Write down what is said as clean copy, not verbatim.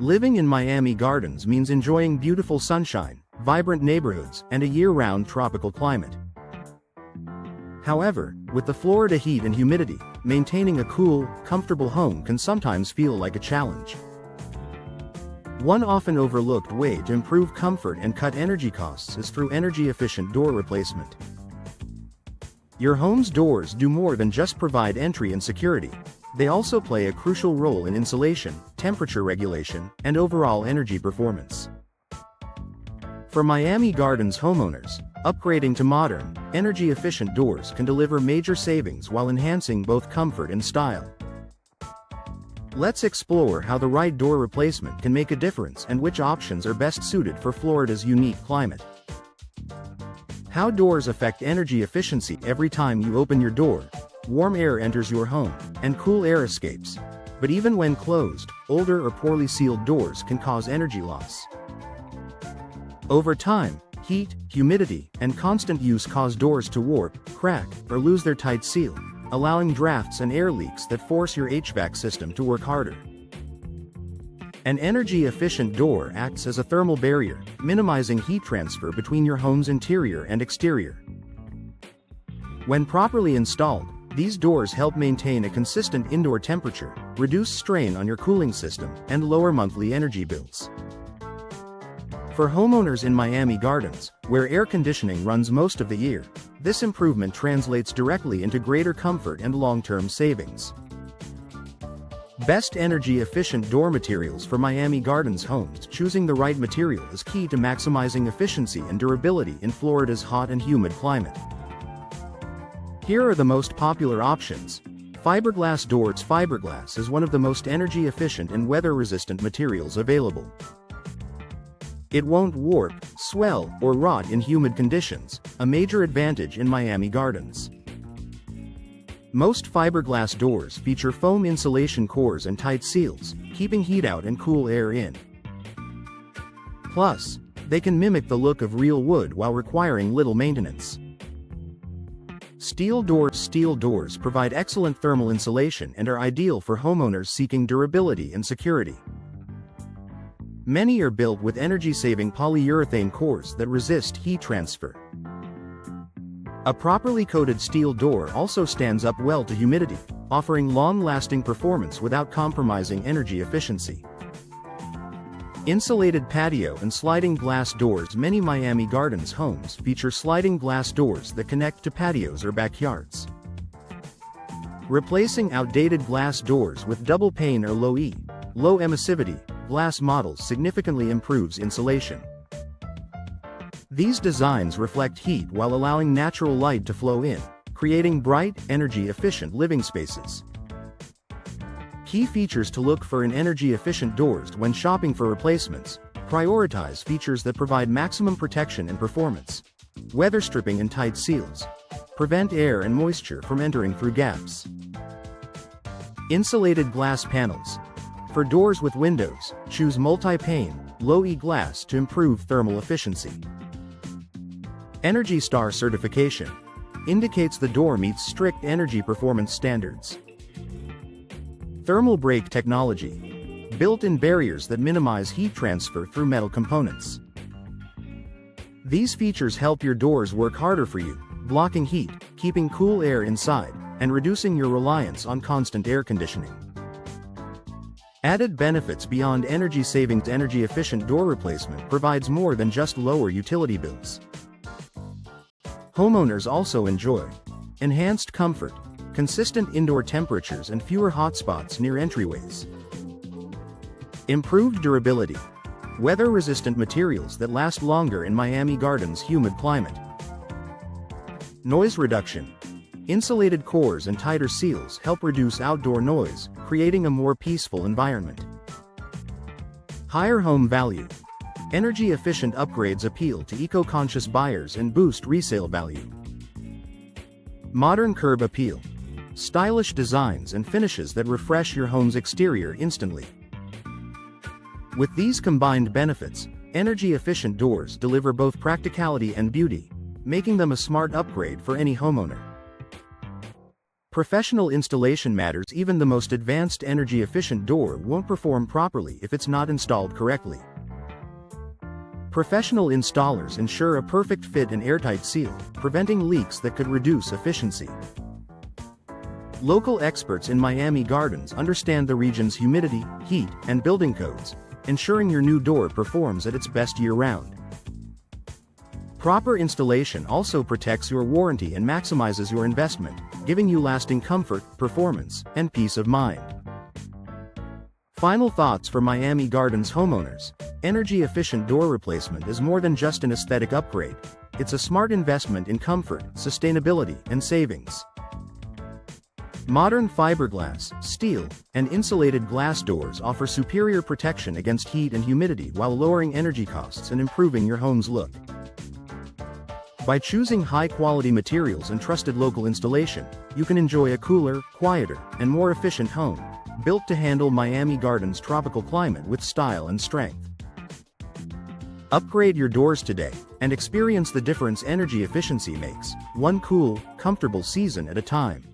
Living in Miami Gardens means enjoying beautiful sunshine, vibrant neighborhoods, and a year-round tropical climate. However, with the Florida heat and humidity, maintaining a cool, comfortable home can sometimes feel like a challenge. One often overlooked way to improve comfort and cut energy costs is through energy-efficient door replacement. Your home's doors do more than just provide entry and security. They also play a crucial role in insulation, temperature regulation, and overall energy performance. For Miami Gardens homeowners, upgrading to modern, energy-efficient doors can deliver major savings while enhancing both comfort and style. Let's explore how the right door replacement can make a difference and which options are best suited for Florida's unique climate. How doors affect energy efficiency. Every time you open your door, warm air enters your home, and cool air escapes. But even when closed, older or poorly sealed doors can cause energy loss. Over time, heat, humidity, and constant use cause doors to warp, crack, or lose their tight seal, allowing drafts and air leaks that force your HVAC system to work harder. An energy-efficient door acts as a thermal barrier, minimizing heat transfer between your home's interior and exterior. When properly installed, these doors help maintain a consistent indoor temperature, reduce strain on your cooling system, and lower monthly energy bills. For homeowners in Miami Gardens, where air conditioning runs most of the year, this improvement translates directly into greater comfort and long-term savings. Best energy-efficient door materials for Miami Gardens homes. Choosing the right material is key to maximizing efficiency and durability in Florida's hot and humid climate. Here are the most popular options. Fiberglass doors. Fiberglass is one of the most energy-efficient and weather-resistant materials available. It won't warp, swell, or rot in humid conditions, a major advantage in Miami Gardens. Most fiberglass doors feature foam insulation cores and tight seals, keeping heat out and cool air in. Plus, they can mimic the look of real wood while requiring little maintenance. Steel doors. Steel doors provide excellent thermal insulation and are ideal for homeowners seeking durability and security. Many are built with energy-saving polyurethane cores that resist heat transfer. A properly coated steel door also stands up well to humidity, offering long-lasting performance without compromising energy efficiency. Insulated patio and sliding glass doors. Many Miami Gardens homes feature sliding glass doors that connect to patios or backyards. Replacing outdated glass doors with double pane or low emissivity glass models significantly improves insulation. These designs reflect heat while allowing natural light to flow in, creating bright, energy-efficient living spaces. Key features to look for in energy-efficient doors. When shopping for replacements, prioritize features that provide maximum protection and performance. Weather stripping and tight seals prevent air and moisture from entering through gaps. Insulated glass panels. For doors with windows, choose multi-pane, low-E glass to improve thermal efficiency. Energy Star certification indicates the door meets strict energy performance standards. Thermal break technology. Built-in barriers that minimize heat transfer through metal components. These features help your doors work harder for you, blocking heat, keeping cool air inside, and reducing your reliance on constant air conditioning. Added benefits beyond energy savings. Energy-efficient door replacement provides more than just lower utility bills. Homeowners also enjoy enhanced comfort, consistent indoor temperatures, and fewer hotspots near entryways. Improved durability. Weather-resistant materials that last longer in Miami Gardens' humid climate. Noise reduction. Insulated cores and tighter seals help reduce outdoor noise, creating a more peaceful environment. Higher home value. Energy-efficient upgrades appeal to eco-conscious buyers and boost resale value. Modern curb appeal. Stylish designs and finishes that refresh your home's exterior instantly. With these combined benefits, energy-efficient doors deliver both practicality and beauty, making them a smart upgrade for any homeowner. Professional installation matters. Even the most advanced energy-efficient door won't perform properly if it's not installed correctly. Professional installers ensure a perfect fit and airtight seal, preventing leaks that could reduce efficiency. Local experts in Miami Gardens understand the region's humidity, heat, and building codes, ensuring your new door performs at its best year-round. Proper installation also protects your warranty and maximizes your investment, giving you lasting comfort, performance, and peace of mind. Final thoughts for Miami Gardens homeowners. Energy-efficient door replacement is more than just an aesthetic upgrade. It's a smart investment in comfort, sustainability, and savings. Modern fiberglass, steel, and insulated glass doors offer superior protection against heat and humidity while lowering energy costs and improving your home's look. By choosing high-quality materials and trusted local installation, you can enjoy a cooler, quieter, and more efficient home, built to handle Miami Gardens' tropical climate with style and strength. Upgrade your doors today, and experience the difference energy efficiency makes, one cool, comfortable season at a time.